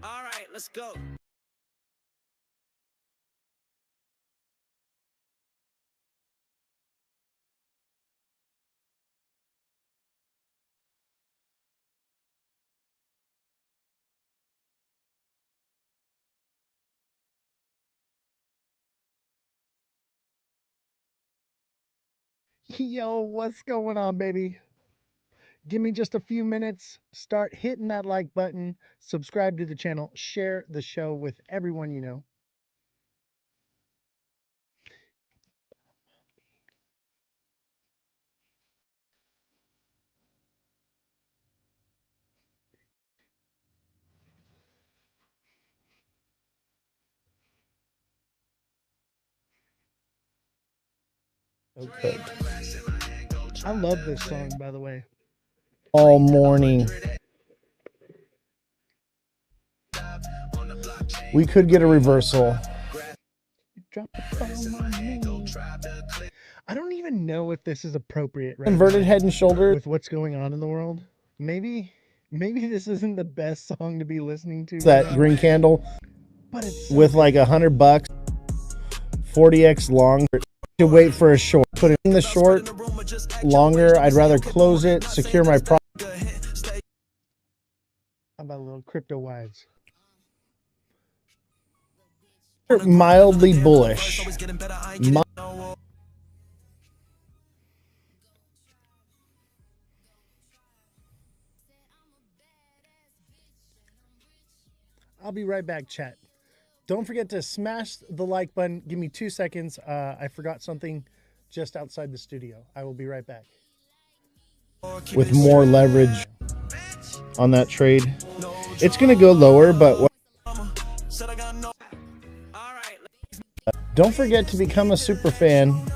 All right, let's go. Yo, what's going on, baby? Give me just a few minutes. Start hitting that like button, subscribe to the channel, share the show with everyone you know. Okay. I love this song, by the way. All morning. We could get a reversal. Drop the phone on me. I don't even know if this is appropriate right Inverted now head and shoulders. with what's going on in the world. Maybe this isn't the best song to be listening to. That green candle, but it's so with like $100, 40x long. To wait for a short. Put it in the short longer. I'd rather close it, secure my product. How about a little crypto wives? Mildly bullish. I'll be right back, chat. Don't forget to smash the like button. Give me 2 seconds. I forgot something just outside the studio. I will be right back. With more leverage on that trade. It's going to go lower, but don't forget to become a super fan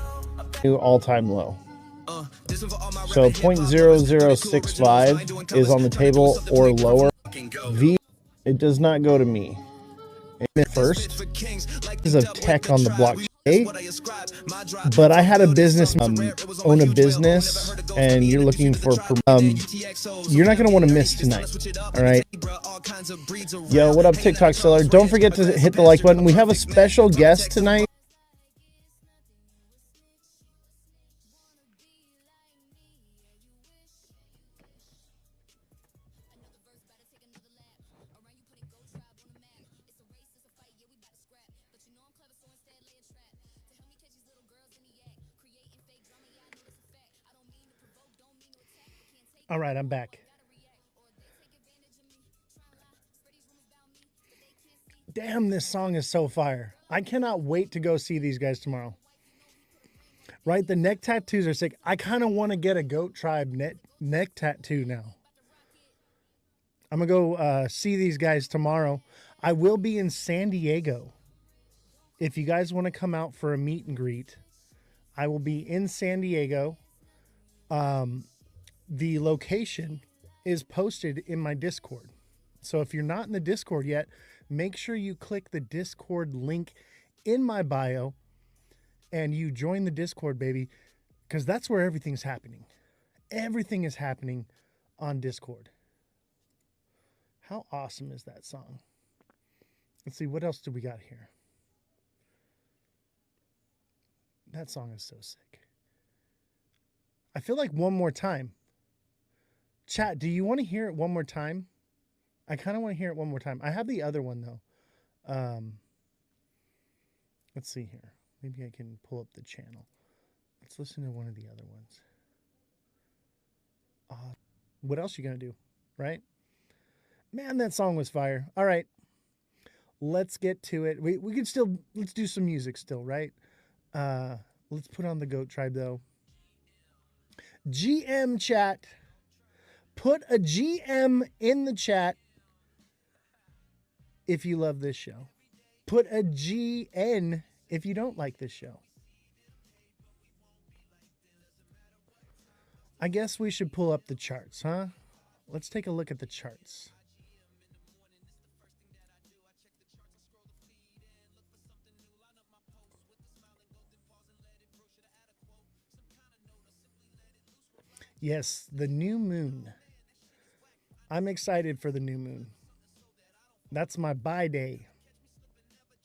to all-time low. So 0.0065 is on the table or lower. It does not go to me. First is of tech on the blockchain, but I had a business, own a business, and you're looking for, you're not going to want to miss tonight. All right. Yo, what up, TikTok seller? Don't forget to hit the like button. We have a special guest tonight. All right, I'm back. Damn, this song is so fire. I cannot wait to go see these guys tomorrow. Right? The neck tattoos are sick. I kind of want to get a Goat Tribe neck tattoo now. I'm going to go see these guys tomorrow. I will be in San Diego. If you guys want to come out for a meet and greet, I will be in San Diego. The location is posted in my Discord. So if you're not in the Discord yet, make sure you click the Discord link in my bio and you join the Discord, baby, because that's where everything's happening. Everything is happening on Discord. How awesome is that song? Let's see, what else do we got here? That song is so sick. I feel like one more time. Chat, do you want to hear it one more time? I kind of want to hear it one more time. I have the other one, though. Let's see here. Maybe I can pull up the channel. Let's listen to one of the other ones. What else you going to do, right? Man, that song was fire. All right. Let's get to it. We can still, let's do some music still, right? Let's put on the Goat Tribe, though. GM chat. Put a GM in the chat if you love this show. Put a GN if you don't like this show. I guess we should pull up the charts, huh? Let's take a look at the charts. Yes, the new moon. I'm excited for the new moon. That's my buy day.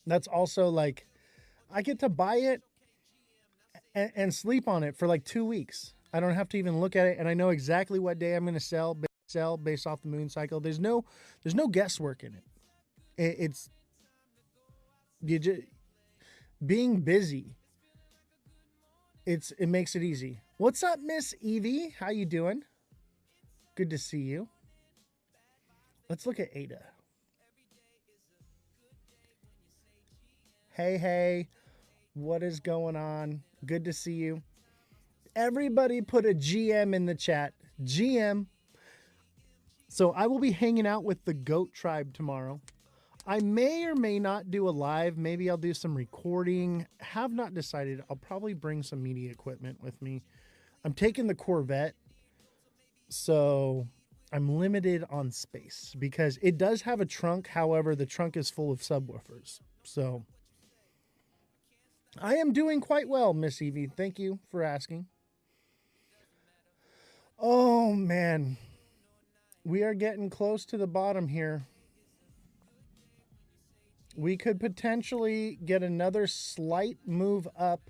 That's also like, I get to buy it and sleep on it for like 2 weeks. I don't have to even look at it, and I know exactly what day I'm going to sell based off the moon cycle. There's no guesswork in it. It's you just being busy. It makes it easy. What's up, Miss Evie? How you doing? Good to see you. Let's look at Ada. Hey, what is going on? Good to see you. Everybody put a GM in the chat. GM. So I will be hanging out with the Goat Tribe tomorrow. I may or may not do a live. Maybe I'll do some recording. Have not decided. I'll probably bring some media equipment with me. I'm taking the Corvette, so I'm limited on space because it does have a trunk. However, the trunk is full of subwoofers. So I am doing quite well, Miss Evie. Thank you for asking. Oh, man. We are getting close to the bottom here. We could potentially get another slight move up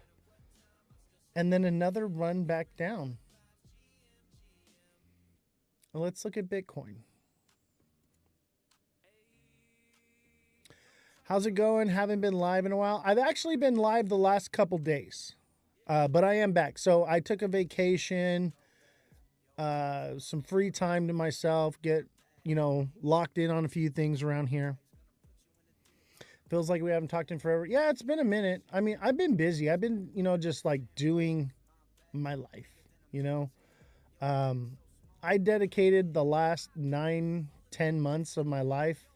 and then another run back down. Well, let's look at Bitcoin. How's it going? Haven't been live in a while. I've actually been live the last couple days, but I am back. So I took a vacation, some free time to myself, get, locked in on a few things around here. Feels like we haven't talked in forever. Yeah, it's been a minute. I mean, I've been busy. I've been, just like doing my life, I dedicated the last 9-10 months of my life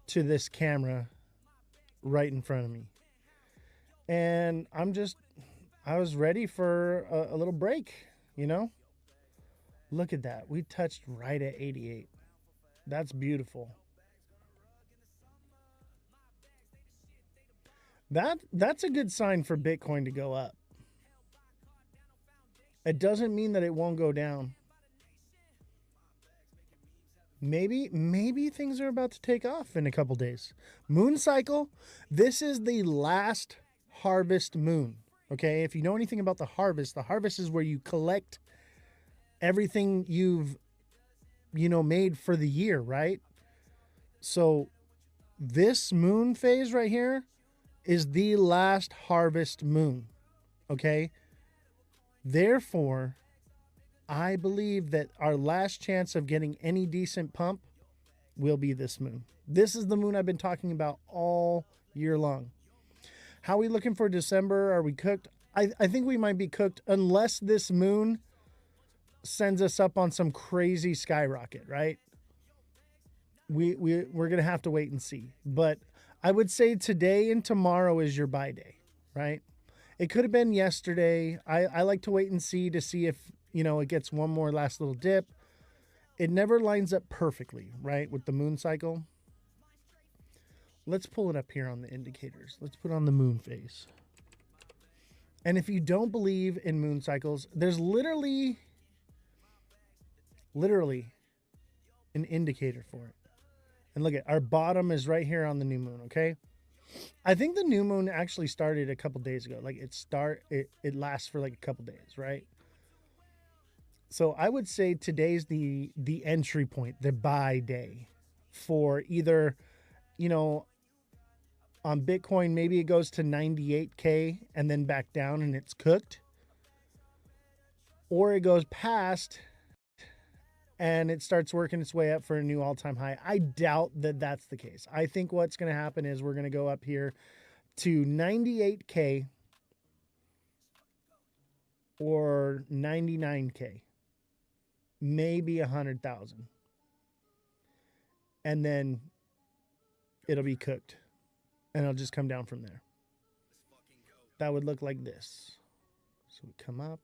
to this camera right in front of me. And I was ready for a little break, Look at that. We touched right at 88. That's beautiful. That's a good sign for Bitcoin to go up. It doesn't mean that it won't go down. Maybe things are about to take off in a couple days. Moon cycle. This is the last harvest moon. Okay, if you know anything about the harvest is where you collect everything you've made for the year, right? So this moon phase right here is the last harvest moon. Okay? Therefore, I believe that our last chance of getting any decent pump will be this moon. This is the moon I've been talking about all year long. How are we looking for December? Are we cooked? I think we might be cooked unless this moon sends us up on some crazy skyrocket, right? We're going to have to wait and see. But I would say today and tomorrow is your buy day, right? It could have been yesterday. I like to wait and see to see if, it gets one more last little dip. It never lines up perfectly, right, with the moon cycle. Let's pull it up here on the indicators. Let's put on the moon phase. And if you don't believe in moon cycles, there's literally an indicator for it. And look at our bottom is right here on the new moon, okay? I think the new moon actually started a couple days ago. Like it lasts for like a couple days, right? So I would say today's the entry point, the buy day for either, on Bitcoin, maybe it goes to 98K and then back down and it's cooked. Or it goes past and it starts working its way up for a new all-time high. I doubt that that's the case. I think what's going to happen is we're going to go up here to 98K or 99K, maybe 100,000. And then it'll be cooked and it'll just come down from there. That would look like this. So we come up.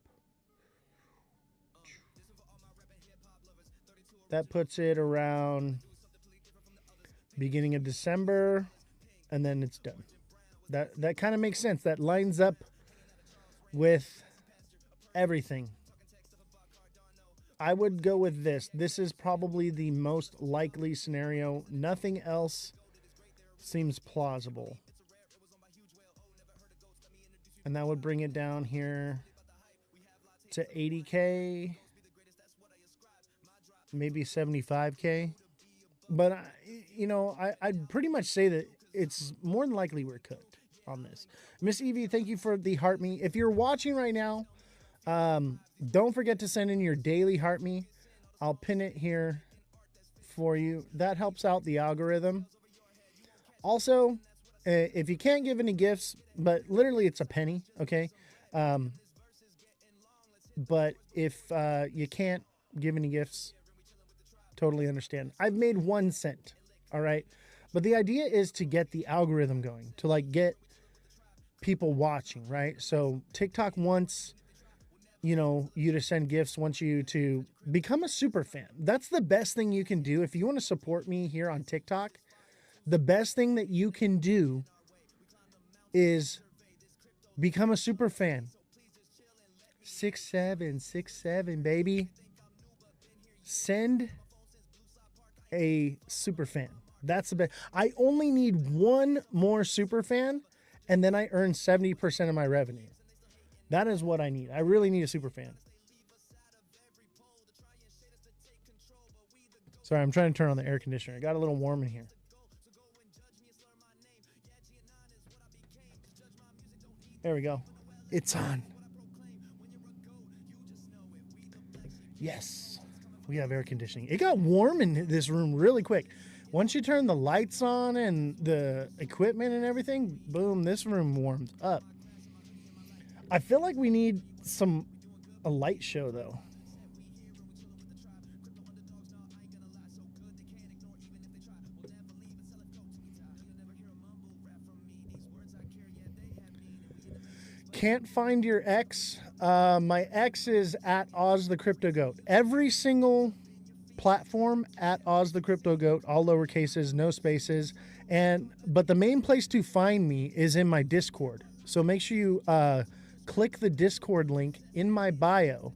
That puts it around beginning of December, and then it's done. That kind of makes sense. That lines up with everything. I would go with this. This is probably the most likely scenario. Nothing else seems plausible. And that would bring it down here to 80K, maybe 75K. But, you know, I'd pretty much say that it's more than likely we're cooked on this. Miss Evie, thank you for the heart me. If you're watching right now, don't forget to send in your daily heart me. I'll pin it here for you. That helps out the algorithm. Also, if you can't give any gifts, but literally it's a penny, okay? But if you can't give any gifts, totally understand. I've made 1 cent, all right? But the idea is to get the algorithm going, to like get people watching, right? So TikTok wants, you know, you to send gifts, wants you to become a super fan. That's the best thing you can do. If you want to support me here on TikTok, the best thing that you can do is become a super fan. 6767, baby. Send a super fan. That's the best. I only need 1 more super fan, and then I earn 70% of my revenue. That is what I need. I really need a super fan. Sorry, I'm trying to turn on the air conditioner. It got a little warm in here. There we go. It's on. Yes, we have air conditioning. It got warm in this room really quick. Once you turn the lights on and the equipment and everything, boom, this room warms up. I feel like we need a light show though. Can't find your ex. My ex is at Ozthecryptogoat. Every single platform at Ozthecryptogoat, all lower cases, no spaces. But the main place to find me is in my Discord. So make sure you click the Discord link in my bio.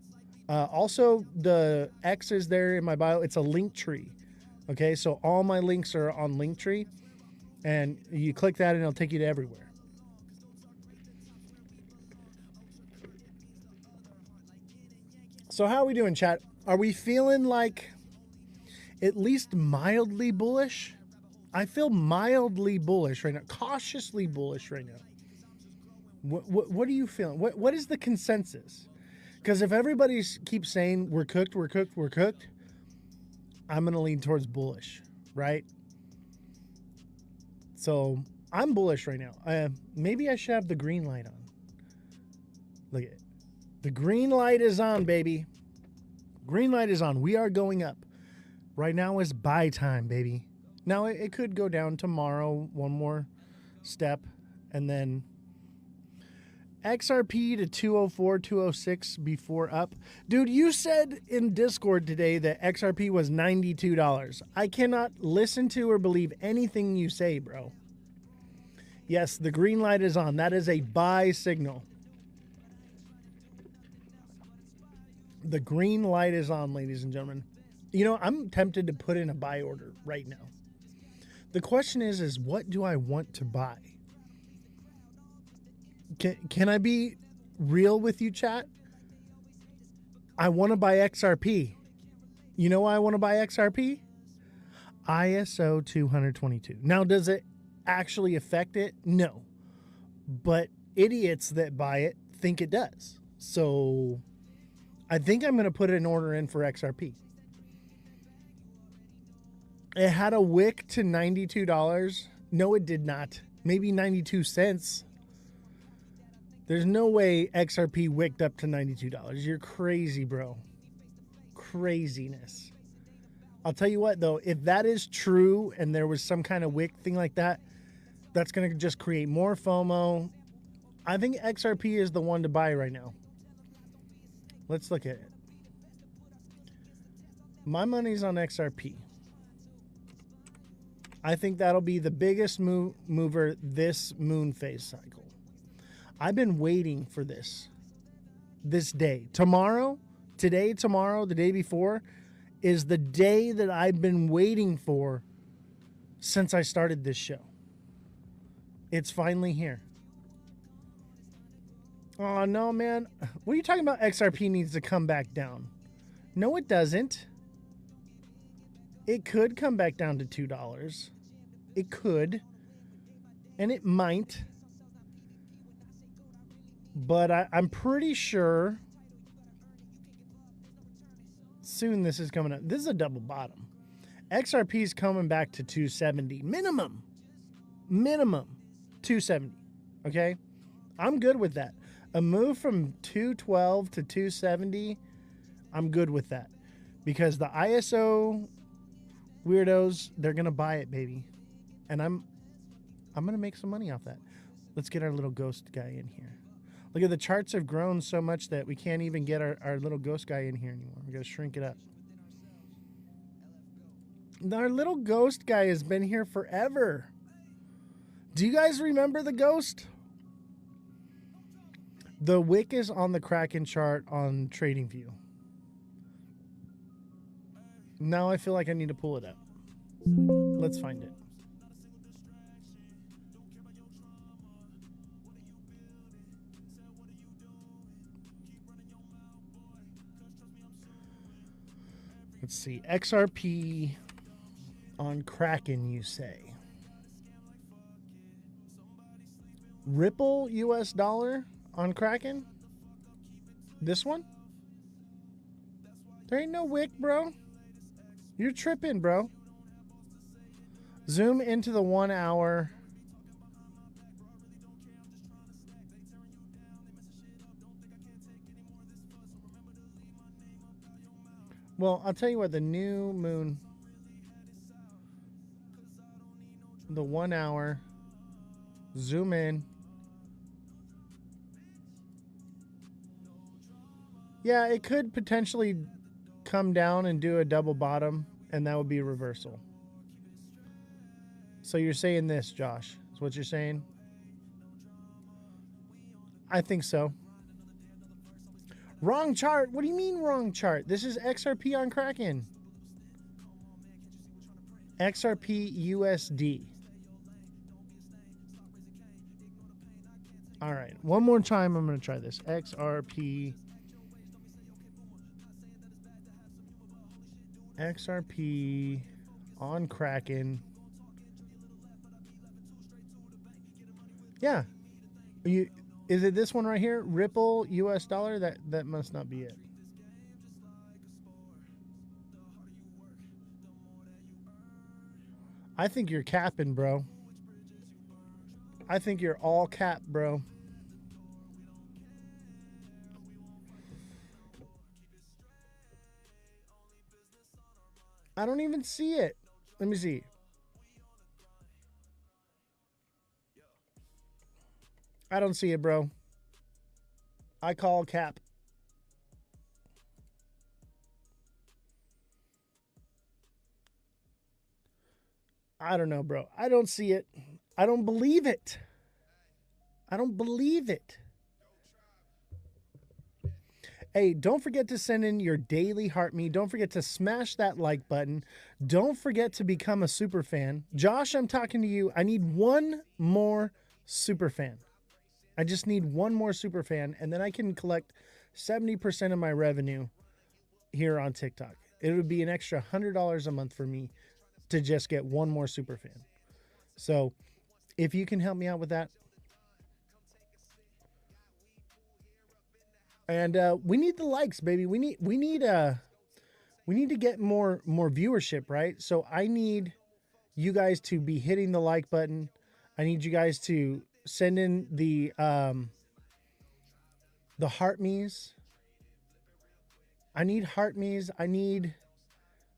Also, the X is there in my bio. It's a link tree. Okay, so all my links are on Linktree, and you click that and it'll take you to everywhere. So how are we doing, chat? Are we feeling like at least mildly bullish? I feel mildly bullish right now, cautiously bullish right now. What are you feeling? What is the consensus? Because if everybody keeps saying we're cooked, we're cooked, we're cooked, I'm going to lean towards bullish, right? So I'm bullish right now. Maybe I should have the green light on. Look at it. The green light is on, baby. Green light is on. We are going up. Right now is buy time, baby. Now it could go down tomorrow, 1 more step, and then XRP to 204, 206 before up. Dude, you said in Discord today that XRP was $92. I cannot listen to or believe anything you say, bro. Yes, the green light is on. That is a buy signal. The green light is on, ladies and gentlemen. You know, I'm tempted to put in a buy order right now. The question is what do I want to buy? Can I be real with you, chat? I want to buy XRP. You know why I want to buy XRP? ISO 222. Now, does it actually affect it? No. But idiots that buy it think it does. So I think I'm going to put an order in for XRP. It had a wick to $92. No, it did not. Maybe 92 cents. There's no way XRP wicked up to $92. You're crazy, bro. Craziness. I'll tell you what, though, if that is true and there was some kind of wick thing like that, that's going to just create more FOMO. I think XRP is the one to buy right now. Let's look at it. My money's on XRP. I think that'll be the biggest mover this moon phase cycle. I've been waiting for this day. Tomorrow, Today, tomorrow, the day before is the day that I've been waiting for since I started this show. It's finally here. Oh, no, man. What are you talking about? XRP needs to come back down. No, it doesn't. It could come back down to $2. It could. And it might. But I'm pretty sure soon this is coming up. This is a double bottom. XRP is coming back to 270. Minimum 270. Okay? I'm good with that. A move from 212 to 270, I'm good with that. Because the ISO weirdos, they're going to buy it, baby. And I'm going to make some money off that. Let's get our little ghost guy in here. Look at the charts have grown so much that we can't even get our little ghost guy in here anymore. We got to shrink it up. Our little ghost guy has been here forever. Do you guys remember the ghost? The wick is on the Kraken chart on TradingView. Now I feel like I need to pull it up. Let's find it. Let's see. XRP on Kraken, you say. Ripple US dollar on Kraken? This one? There ain't no wick, bro. You're tripping, bro. Zoom into the 1 hour. Well, I'll tell you what, the new moon, the 1 hour, zoom in. Yeah, it could potentially come down and do a double bottom, and that would be a reversal. So you're saying this, Josh, is what you're saying? I think so. Wrong chart? What do you mean wrong chart? This is XRP on Kraken. XRP USD. All right. One more time, I'm going to try this. XRP. XRP on Kraken. Yeah. Is it this one right here? Ripple US dollar? That must not be it. I think you're capping, bro. I think you're all cap, bro. I don't even see it. Let me see. I don't see it, bro. I call cap. I don't know, bro. I don't see it. I don't believe it. I don't believe it. Hey, don't forget to send in your daily heart me. Don't forget to smash that like button. Don't forget to become a super fan. Josh, I'm talking to you. I need one more super fan. I just need one more super fan, and then I can collect 70% of my revenue here on TikTok. It would be an extra $100 a month for me to just get one more super fan. So if you can help me out with that. And we need the likes, baby. We need to get more viewership, right? So I need you guys to be hitting the like button. I need you guys to send in the heart me's. I need heart me's. I need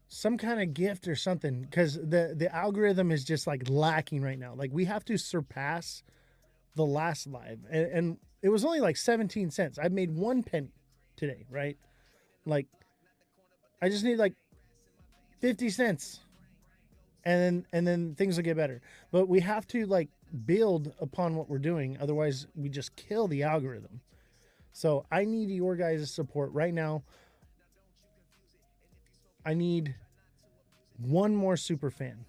some kind of gift or something, because the algorithm is just like lacking right now. Like, we have to surpass the last live, and it was only like 17 cents. I made 1 penny today, right? Like, I just need like 50 cents, and then things will get better. But we have to like build upon what we're doing, otherwise we just kill the algorithm. So I need your guys' support right now. I need one more super fan.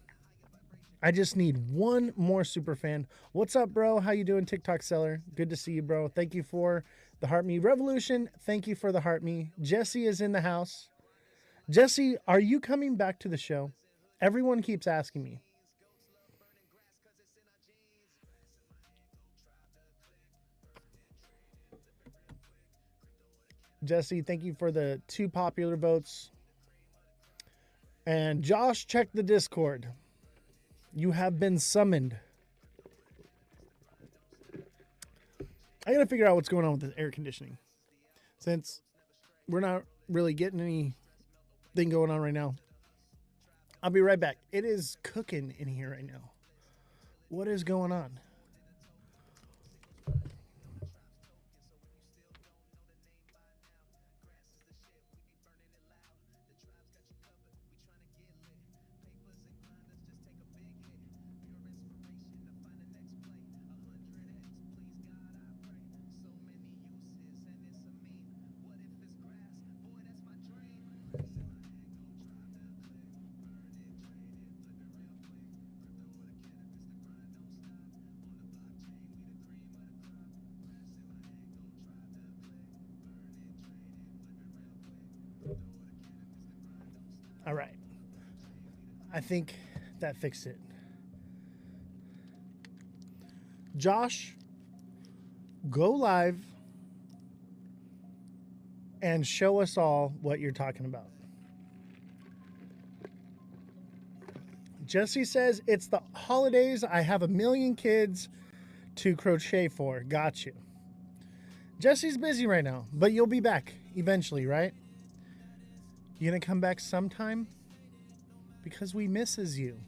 I just need one more super fan. What's up, bro? How you doing, TikTok seller? Good to see you, bro. Thank you for the Heart Me Revolution. Thank you for the Heart Me. Jesse is in the house. Jesse, are you coming back to the show? Everyone keeps asking me. Jesse, thank you for the 2 popular votes. And Josh, check the Discord. You have been summoned. I gotta figure out what's going on with the air conditioning, since we're not really getting anything going on right now. I'll be right back. It is cooking in here right now. What is going on? All right. I think that fixed it. Josh, go live and show us all what you're talking about. Jesse says, it's the holidays. I have 1 million kids to crochet for. Got you. Jesse's busy right now, but you'll be back eventually, right? You gonna come back sometime? Because we misses you.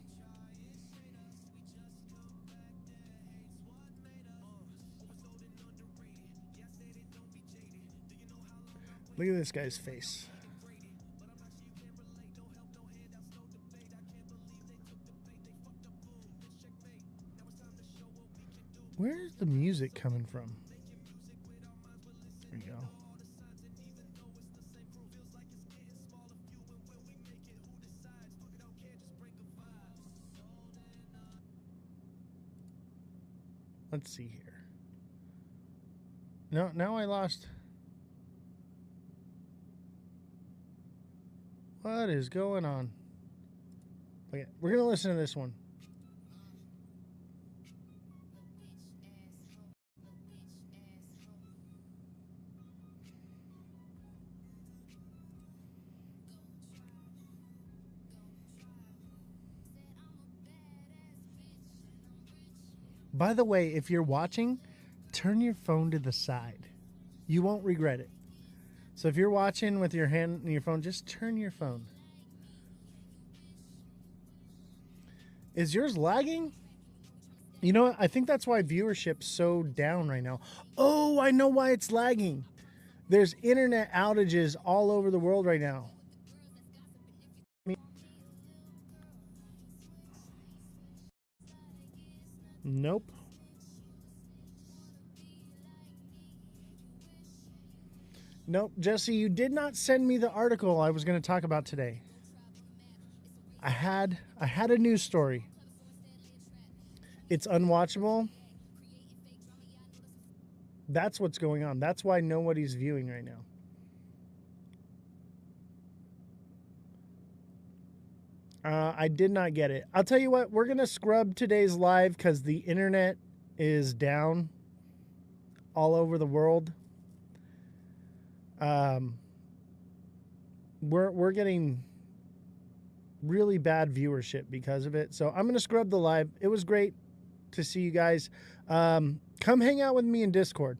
Look at this guy's face. Where's the music coming from? There you go. Let's see here. No, now I lost. What is going on? Okay, we're going to listen to this one. By the way, if you're watching, turn your phone to the side. You won't regret it. So if you're watching with your hand in your phone, just turn your phone. Is yours lagging? You know what? I think that's why viewership's so down right now. Oh, I know why it's lagging. There's internet outages all over the world right now. Nope. Nope, Jesse, you did not send me the article I was going to talk about today. I had a news story. It's unwatchable. That's what's going on. That's why nobody's viewing right now. I did not get it. I'll tell you what, we're going to scrub today's live because the internet is down all over the world. We're getting really bad viewership because of it. So I'm going to scrub the live. It was great to see you guys. Come hang out with me in Discord.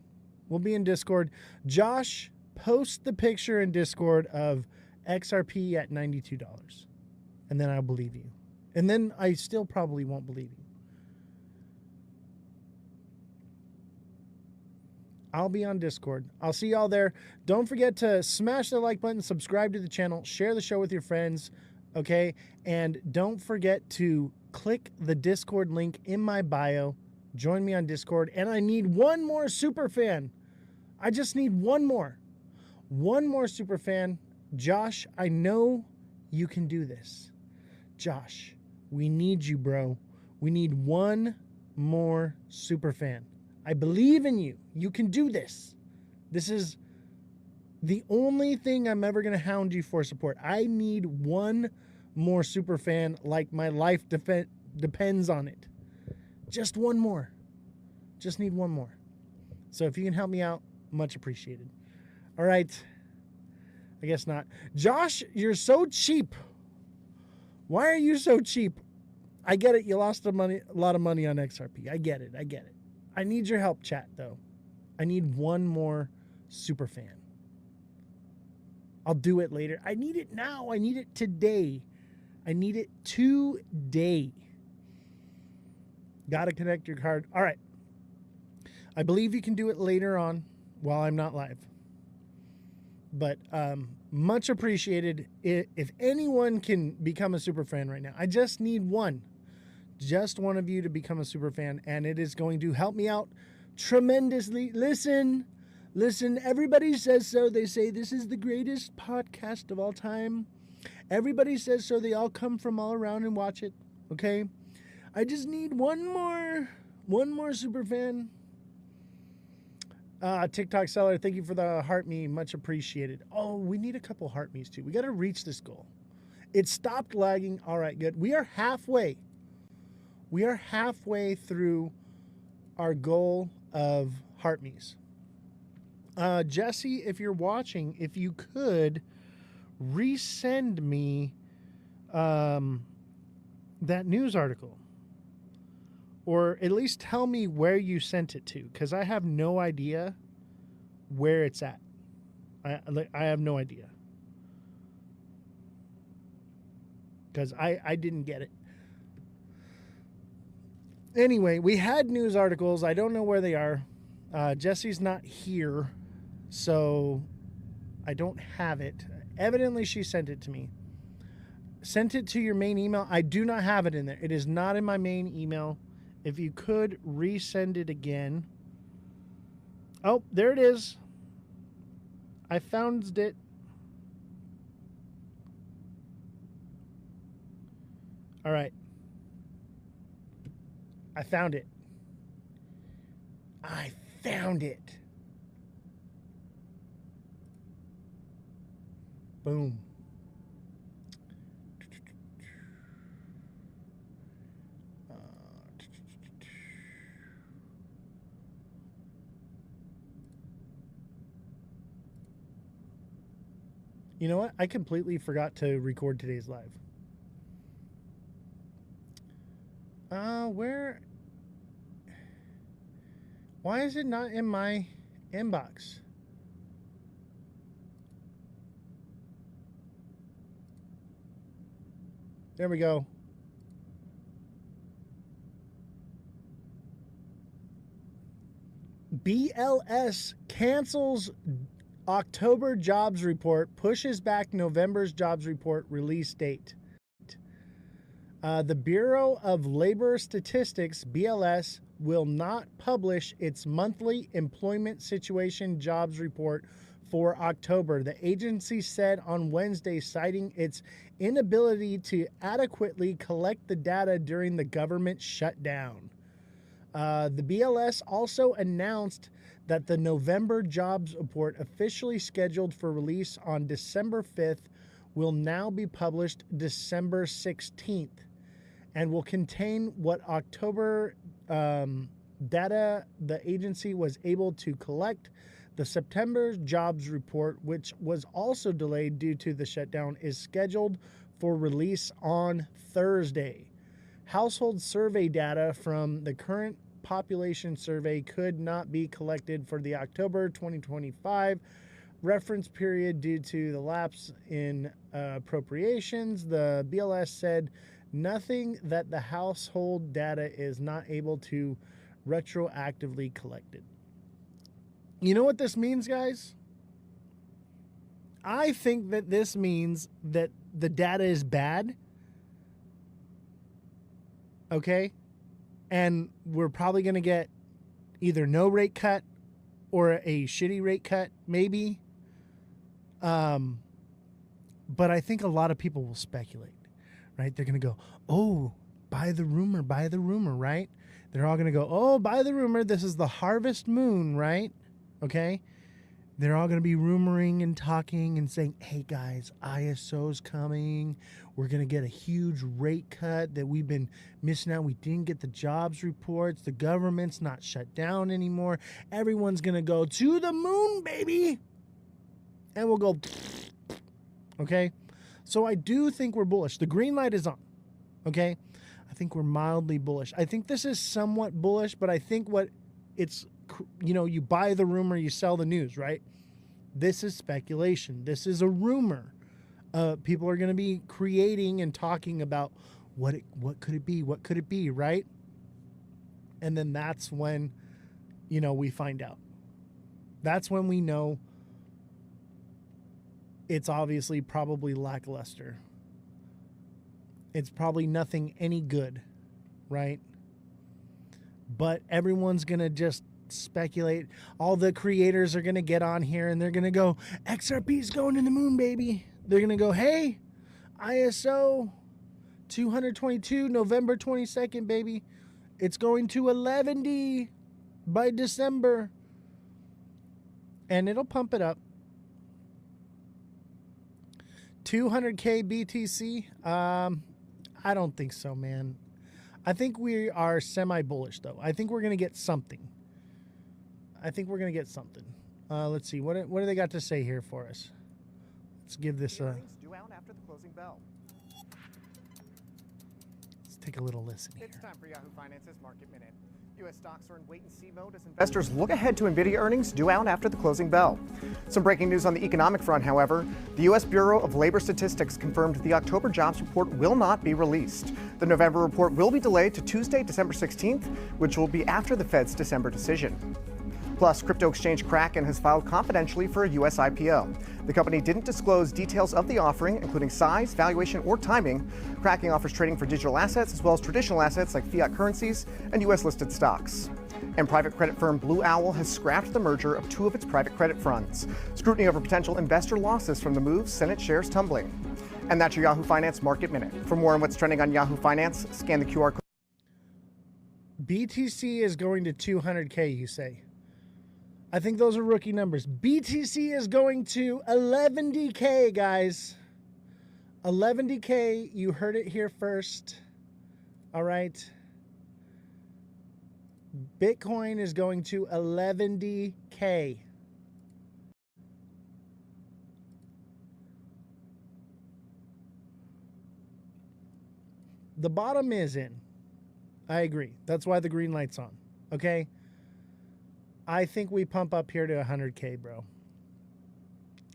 We'll be in Discord. Josh, post the picture in Discord of XRP at $92. And then I'll believe you. And then I still probably won't believe you. I'll be on Discord. I'll see y'all there. Don't forget to smash the like button, subscribe to the channel, share the show with your friends, okay? And don't forget to click the Discord link in my bio. Join me on Discord. And I need one more super fan. I just need one more. One more super fan. Josh, I know You can do this. Josh, we need you, bro. We need one more super fan. I believe in you. You can do this. This is the only thing I'm ever going to hound you for support. I need one more super fan, like my life depends on it. Just one more. Just need one more. So if you can help me out, much appreciated. All right. I guess not. Josh, you're so cheap. Why are you so cheap? I get it. You lost a lot of money on XRP. I get it. I need your help, chat, though. I need one more super fan. I'll do it later. I need it now. I need it today. I need it today. Got to connect your card. All right. I believe you can do it later on while I'm not live. But much appreciated. If anyone can become a super fan right now, I just need one. Just one of you to become a super fan, and it is going to help me out tremendously. Listen, everybody says so. They say this is the greatest podcast of all time. Everybody says so. They all come from all around and watch it, okay? I just need one more super fan. TikTok seller, thank you for the heart me. Much appreciated. Oh, we need a couple heart me's too. We got to reach this goal. It stopped lagging. All right, good. We are halfway. We are halfway through our goal of heart me's. Jesse, if you're watching, if you could resend me that news article, or at least tell me where you sent it to, because I have no idea where it's at. I have no idea, because I didn't get it. Anyway, we had news articles. I don't know where they are. Jesse's not here, so I don't have it. Evidently, she sent it to me. Sent it to your main email. I do not have it in there. It is not in my main email. If you could resend it again. Oh, there it is. I found it. All right. I found it. I found it. Boom. You know what? I completely forgot to record today's live. Where? Why is it not in my inbox? There we go. BLS cancels October jobs report, pushes back November's jobs report release date. The Bureau of Labor Statistics, BLS, will not publish its monthly employment situation jobs report for October, the agency said on Wednesday, citing its inability to adequately collect the data during the government shutdown. The BLS also announced that the November jobs report, officially scheduled for release on December 5th, will now be published December 16th and will contain what October data the agency was able to collect. The September jobs report, which was also delayed due to the shutdown, is scheduled for release on Thursday. Household survey data from the current population survey could not be collected for the October 2025 reference period due to the lapse in appropriations. The BLS said nothing that the household data is not able to retroactively collected. You know what this means, guys? I think that this means that the data is bad. Okay? And we're probably going to get either no rate cut or a shitty rate cut, maybe. But I think a lot of people will speculate, right? They're going to go, oh, buy the rumor, right? They're all going to go, oh, buy the rumor. This is the harvest moon, right? Okay. They're all going to be rumoring and talking and saying, hey, guys, ISO's coming. We're going to get a huge rate cut that we've been missing out. We didn't get the jobs reports. The government's not shut down anymore. Everyone's going to go to the moon, baby. And we'll go, okay? So I do think we're bullish. The green light is on, okay? I think we're mildly bullish. I think this is somewhat bullish, but I think what it's, you know, you buy the rumor, you sell the news, right? This is speculation. This is a rumor. People are going to be creating and talking about what could it be? What could it be, right? And then that's when, you know, we find out. That's when we know it's obviously probably lackluster. It's probably nothing any good, right? But everyone's going to just speculate. All the creators are going to get on here and they're going to go, XRP's going to the moon, baby. They're going to go, hey, ISO 222, November 22nd, baby. It's going to 11D by December. And it'll pump it up. 200K BTC? I don't think so, man. I think we are semi-bullish, though. I think we're going to get something. Let's see. What do they got to say here for us? Let's give this a... Due out after the closing bell. Let's take a little listen here. It's time for Yahoo Finance's Market Minute. U.S. stocks are in wait-and-see mode as investors look ahead to NVIDIA earnings due out after the closing bell. Some breaking news on the economic front, however. The U.S. Bureau of Labor Statistics confirmed the October jobs report will not be released. The November report will be delayed to Tuesday, December 16th, which will be after the Fed's December decision. Plus, crypto exchange Kraken has filed confidentially for a U.S. IPO. The company didn't disclose details of the offering, including size, valuation, or timing. Kraken offers trading for digital assets as well as traditional assets like fiat currencies and U.S.-listed stocks. And private credit firm Blue Owl has scrapped the merger of two of its private credit funds. Scrutiny over potential investor losses from the move sent its shares tumbling. And that's your Yahoo Finance Market Minute. For more on what's trending on Yahoo Finance, scan the QR code. BTC is going to 200K, you say? I think those are rookie numbers. BTC is going to 11DK, guys. 11DK, you heard it here first. All right. Bitcoin is going to 11DK. The bottom is in. I agree. That's why the green light's on. Okay? I think we pump up here to 100K, bro.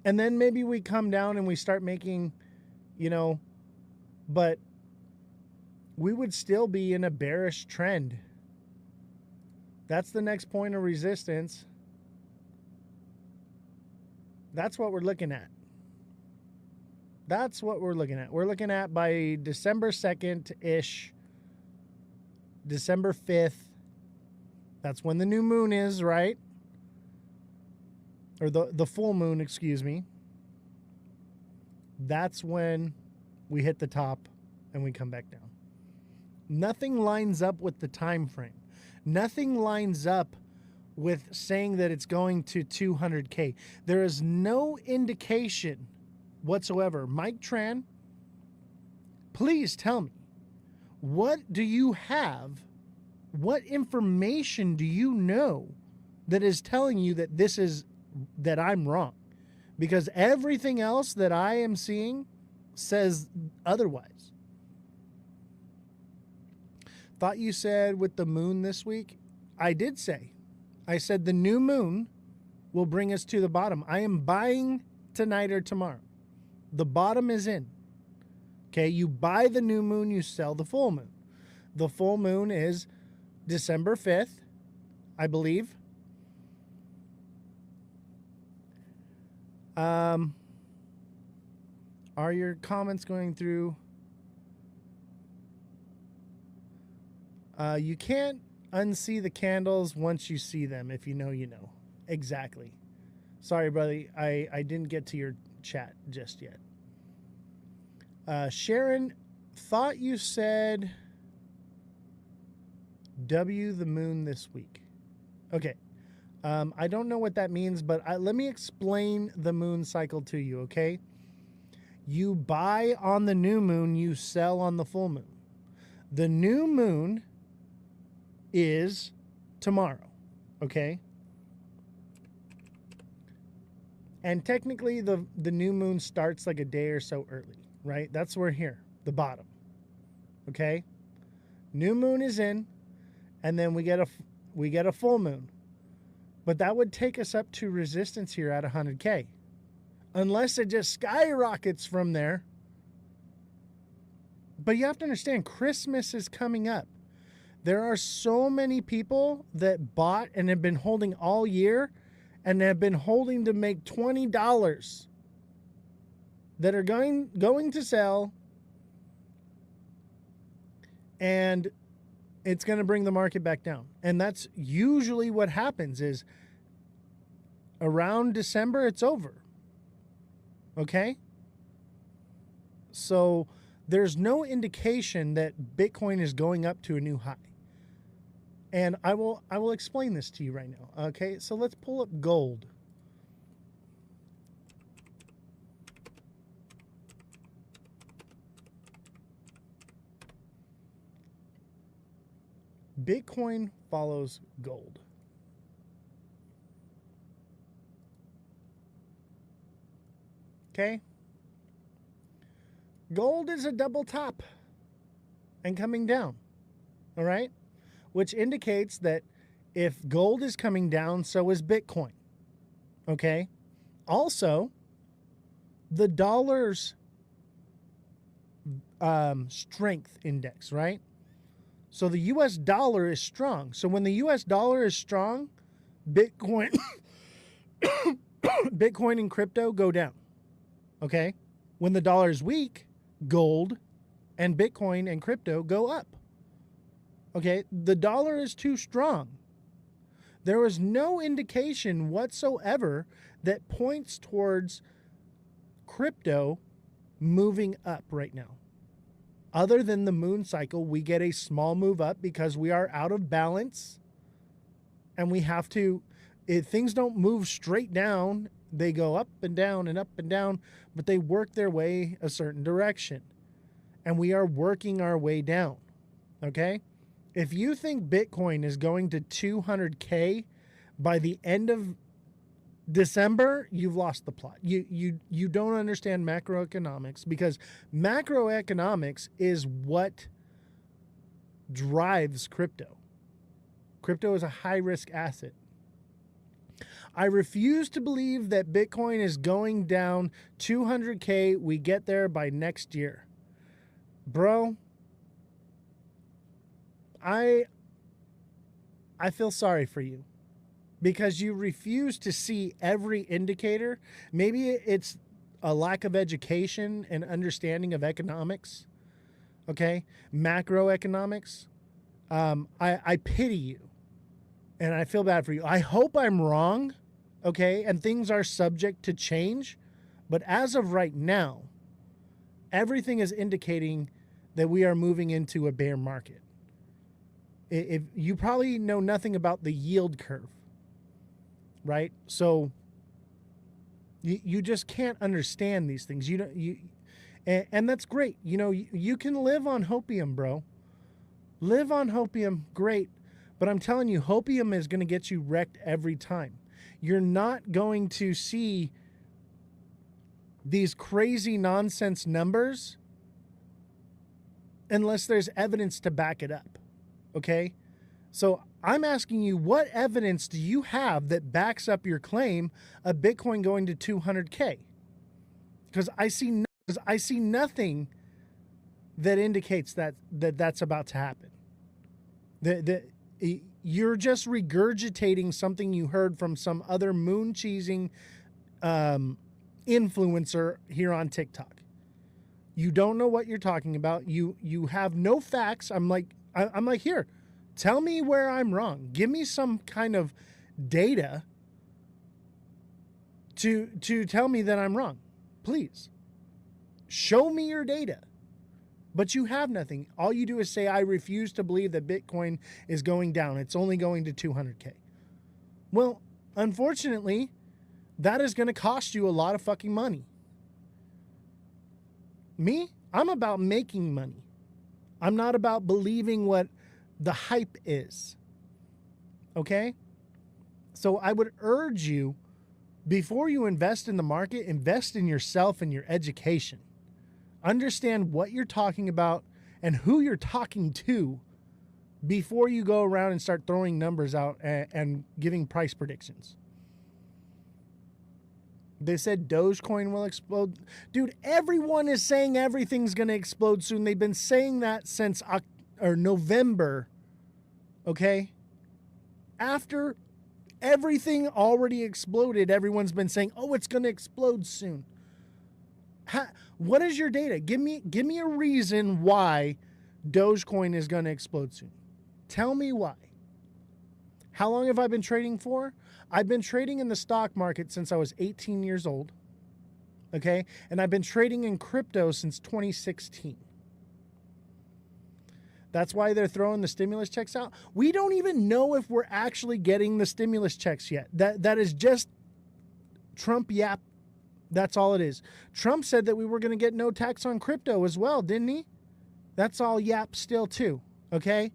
And then maybe we come down and we start making, you know, but we would still be in a bearish trend. That's the next point of resistance. That's what we're looking at. That's what we're looking at. We're looking at by December 2nd-ish, December 5th. That's when the new moon is, right? Or the full moon, excuse me. That's when we hit the top and we come back down. Nothing lines up with the time frame. Nothing lines up with saying that it's going to 200K. There is no indication whatsoever. Mike Tran, please tell me, what do you have? What information do you know that is telling you that that I'm wrong? Because everything else that I am seeing says otherwise. Thought you said with the moon this week. I did say. I said the new moon will bring us to the bottom. I am buying tonight or tomorrow. The bottom is in. Okay, you buy the new moon, you sell the full moon. The full moon is December 5th, I believe. Are your comments going through? You can't unsee the candles once you see them. If you know, you know. Exactly. Sorry, brother. I didn't get to your chat just yet. Sharon, thought you said W the moon this week. Okay. I don't know what that means, but let me explain the moon cycle to you, okay? You buy on the new moon, you sell on the full moon. The new moon is tomorrow, okay? And technically, the new moon starts like a day or so early, right? That's where here, the bottom, okay? New moon is in, and then we get a full moon. But that would take us up to resistance here at 100K. Unless it just skyrockets from there. But you have to understand, Christmas is coming up. There are so many people that bought and have been holding all year and have been holding to make $20 that are going to sell, and it's going to bring the market back down. And that's usually what happens is around December, it's over. Okay? So there's no indication that Bitcoin is going up to a new high. And I will explain this to you right now. Okay? So let's pull up gold. Bitcoin follows gold. Okay? Gold is a double top and coming down. All right? Which indicates that if gold is coming down, so is Bitcoin. Okay? Also, the dollar's strength index, right? So the US dollar is strong. So when the US dollar is strong, Bitcoin Bitcoin and crypto go down. Okay? When the dollar is weak, gold and Bitcoin and crypto go up. Okay? The dollar is too strong. There was no indication whatsoever that points towards crypto moving up right now. Other than the moon cycle, we get a small move up because we are out of balance, and we have to, if things don't move straight down, they go up and down and up and down, but they work their way a certain direction, and we are working our way down. Okay? If you think Bitcoin is going to 200K by the end of December, you've lost the plot. You don't understand macroeconomics, because macroeconomics is what drives crypto. Crypto is a high-risk asset. I refuse to believe that Bitcoin is going down 200K. We get there by next year. Bro, I feel sorry for you, because you refuse to see every indicator. Maybe it's a lack of education and understanding of economics, okay? Macroeconomics. I pity you, and I feel bad for you. I hope I'm wrong, okay? And things are subject to change. But as of right now, everything is indicating that we are moving into a bear market. If you probably know nothing about the yield curve, right? So you just can't understand these things. And that's great. You know, you can live on hopium, bro. Live on hopium, great. But I'm telling you, hopium is going to get you wrecked every time. You're not going to see these crazy nonsense numbers unless there's evidence to back it up. Okay? So I'm asking you, what evidence do you have that backs up your claim of Bitcoin going to 200K? Because I see nothing that indicates that's about to happen. You're just regurgitating something you heard from some other moon cheesing influencer here on TikTok. You don't know what you're talking about. You have no facts. I'm like, here. Tell me where I'm wrong. Give me some kind of data to tell me that I'm wrong, please. Show me your data. But you have nothing. All you do is say, I refuse to believe that Bitcoin is going down. It's only going to 200K. Well, unfortunately, that is going to cost you a lot of fucking money. Me, I'm about making money. I'm not about believing what the hype is. Okay? So I would urge you, before you invest in the market, invest in yourself and your education. Understand what you're talking about and who you're talking to before you go around and start throwing numbers out and giving price predictions. They said Dogecoin will explode. Dude, everyone is saying everything's going to explode soon. They've been saying that since November, okay? After everything already exploded, everyone's been saying, oh, it's going to explode soon. What is your data? Give me a reason why Dogecoin is going to explode soon. Tell me why. How long have I been trading for? I've been trading in the stock market since I was 18 years old. Okay? And I've been trading in crypto since 2016. That's why they're throwing the stimulus checks out. We don't even know if we're actually getting the stimulus checks yet. That is just Trump yap. That's all it is. Trump said that we were going to get no tax on crypto as well, didn't he? That's all yap still too, okay?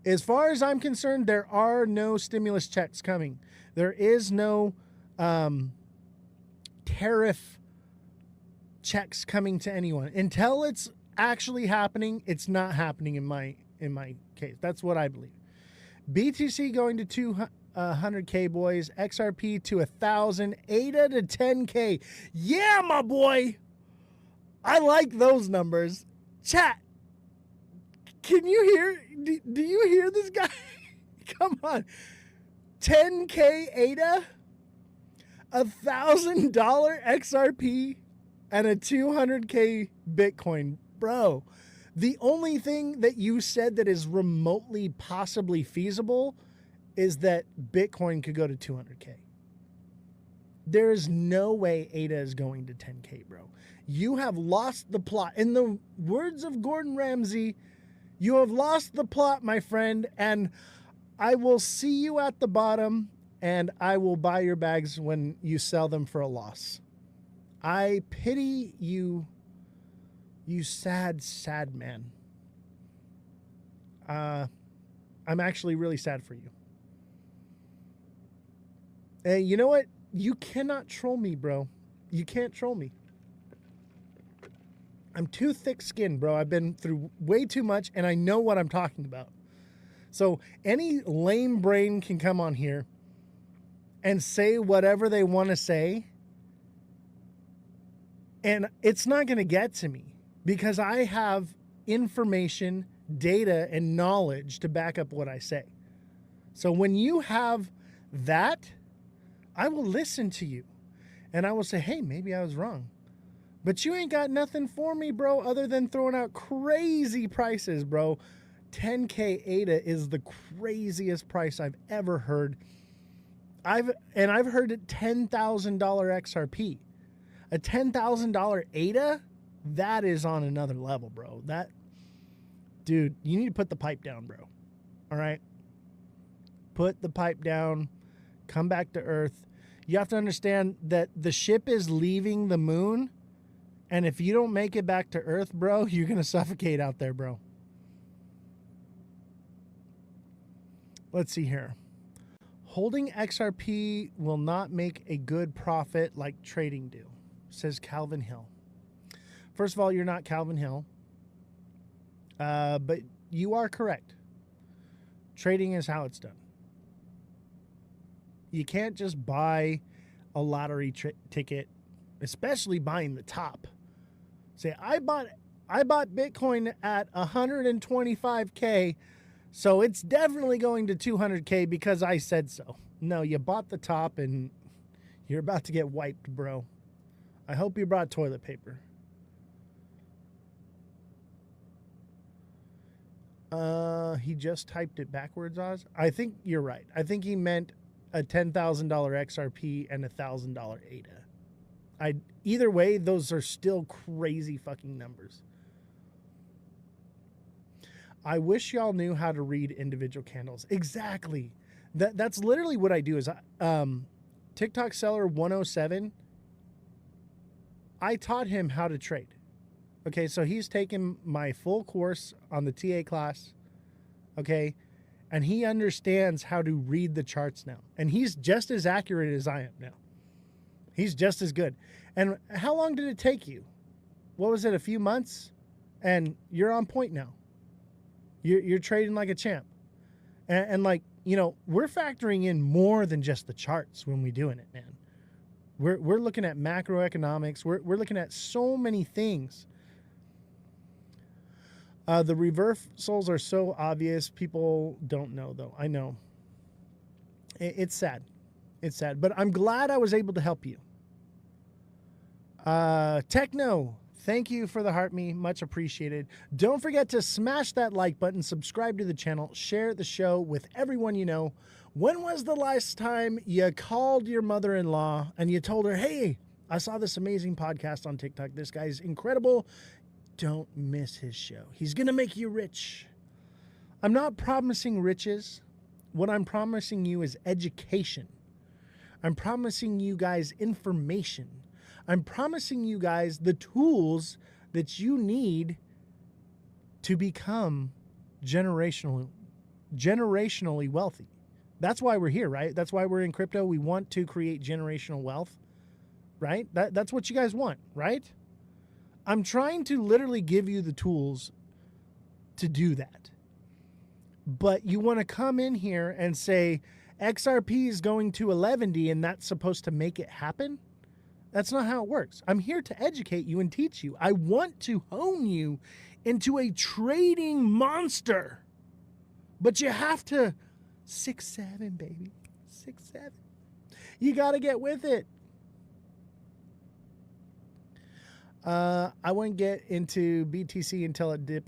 As far as I'm concerned, there are no stimulus checks coming. There is no tariff checks coming to anyone. Until it's actually happening, it's not happening in my case. That's what I believe. BTC going to 200K, boys. XRP to 1,000. ADA to 10K. Yeah, my boy. I like those numbers. Chat. Can you hear? Do you hear this guy? Come on. 10K ADA, $1,000 XRP, and a 200K Bitcoin. Bro, the only thing that you said that is remotely possibly feasible is that Bitcoin could go to 200K. There is no way ADA is going to 10K, bro. You have lost the plot. In the words of Gordon Ramsay, you have lost the plot, my friend, and I will see you at the bottom, and I will buy your bags when you sell them for a loss. I pity you, you sad, sad man. I'm actually really sad for you. Hey, you know what? You cannot troll me, bro. You can't troll me. I'm too thick-skinned, bro. I've been through way too much, and I know what I'm talking about. So any lame brain can come on here and say whatever they want to say, and it's not going to get to me because I have information, data, and knowledge to back up what I say. So when you have that, I will listen to you, and I will say, hey, maybe I was wrong. But you ain't got nothing for me, bro, other than throwing out crazy prices, bro. 10K ADA is the craziest price I've ever heard. I've heard it $10,000 XRP. A $10,000 ADA, that is on another level, bro. That, dude, you need to put the pipe down, bro. All right? Put the pipe down. Come back to Earth. You have to understand that the ship is leaving the moon. And if you don't make it back to Earth, bro, you're going to suffocate out there, bro. Let's see here. Holding XRP will not make a good profit like trading do, says Calvin Hill. First of all, you're not Calvin Hill. But you are correct. Trading is how it's done. You can't just buy a lottery ticket, especially buying the top. Say, I bought Bitcoin at 125K, so it's definitely going to 200K because I said so. No, you bought the top and you're about to get wiped, bro. I hope you brought toilet paper. He just typed it backwards, Oz. I think you're right. I think he meant a $10,000 XRP and $1,000 ADA. Either way, those are still crazy fucking numbers. I wish y'all knew how to read individual candles. Exactly. That's literally what I do is TikTok Seller 107, I taught him how to trade. Okay, so he's taken my full course on the TA class, okay, and he understands how to read the charts now. And he's just as accurate as I am now. He's just as good. And how long did it take you? What was it, a few months? And you're on point now. You're trading like a champ. And like, you know, we're factoring in more than just the charts when we're doing it, man. We're looking at macroeconomics. We're looking at so many things. The reversals are so obvious. People don't know, though. I know. It's sad. It's sad. But I'm glad I was able to help you. Techno, thank you for the heart me. Much appreciated. Don't forget to smash that like button, subscribe to the channel, share the show with everyone you know. When was the last time you called your mother-in-law and you told her, hey, I saw this amazing podcast on TikTok. This guy's incredible. Don't miss his show. He's going to make you rich. I'm not promising riches. What I'm promising you is education. I'm promising you guys information. I'm promising you guys the tools that you need to become generationally wealthy. That's why we're here, right? That's why we're in crypto. We want to create generational wealth, right? That's what you guys want, right? I'm trying to literally give you the tools to do that. But you want to come in here and say XRP is going to 11D and that's supposed to make it happen? That's not how it works. I'm here to educate you and teach you. I want to hone you into a trading monster. But you have to 6'7", baby. 6'7". You got to get with it. I won't get into BTC until it dips